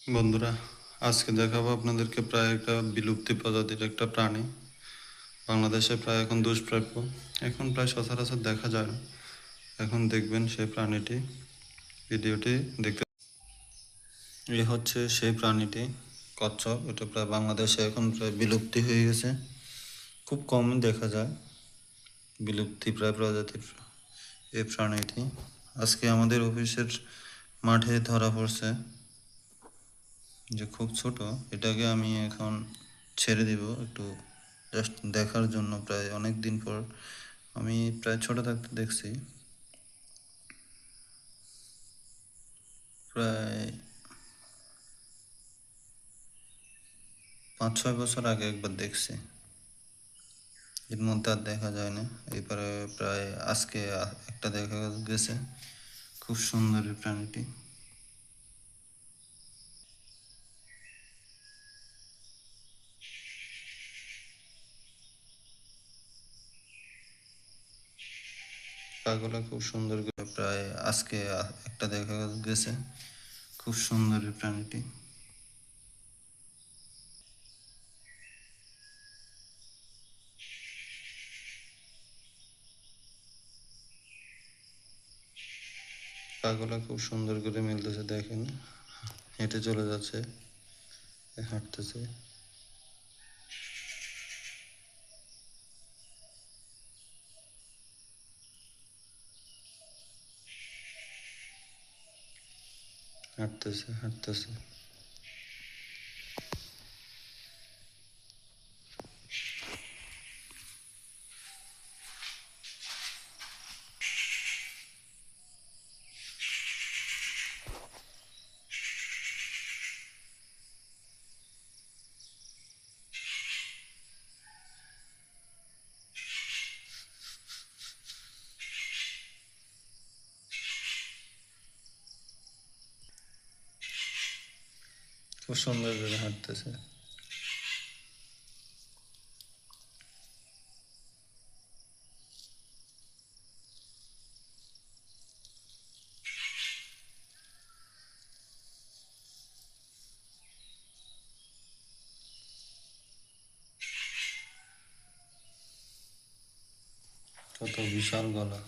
বন্ধুরা, আজকে দেখাবো আপনাদেরকে প্রায় একটা বিলুপ্তি প্রজাতির একটা প্রাণী। বাংলাদেশে প্রায় এখন দুষ্প্রাপ্য, এখন প্রায় সচরাচর দেখা যায় না। এখন দেখবেন সেই প্রাণীটি, ভিডিওটি দেখতে। এই হচ্ছে সেই প্রাণীটি, কচ্ছপ। এটা প্রায় বাংলাদেশে এখন প্রায় বিলুপ্তি হয়ে গেছে, খুব কম দেখা যায়। বিলুপ্তি প্রায় প্রজাতির এই প্রাণীটি আজকে আমাদের অফিসের মাঠে ধরা পড়ছে, যে খুব ছোট। এটাকে আমি এখন ছেড়ে দিব একটু জাস্ট দেখার জন্য। প্রায় অনেক দিন পর আমি প্রায় ছোট থাকতে দেখছি, প্রায় 5-6 বছর আগে একবার দেখছি, এর মধ্যে আর দেখা যায় না। এবারে প্রায় আজকে একটা দেখা গেছে, খুব সুন্দর এই প্রাণীটি। পাগলা খুব সুন্দর করে, প্রায় আজকে একটা দেখা গেছে, খুব সুন্দর এই প্রাণীটি। পাগলা খুব সুন্দর করে মিলতেছে, দেখেন হেঁটে চলে যাচ্ছে, হাঁটতেছে। হাঁটতেছে হাঁটতেছে। খুব সুন্দর করে হাঁটতেছে। কত বিশাল গলা!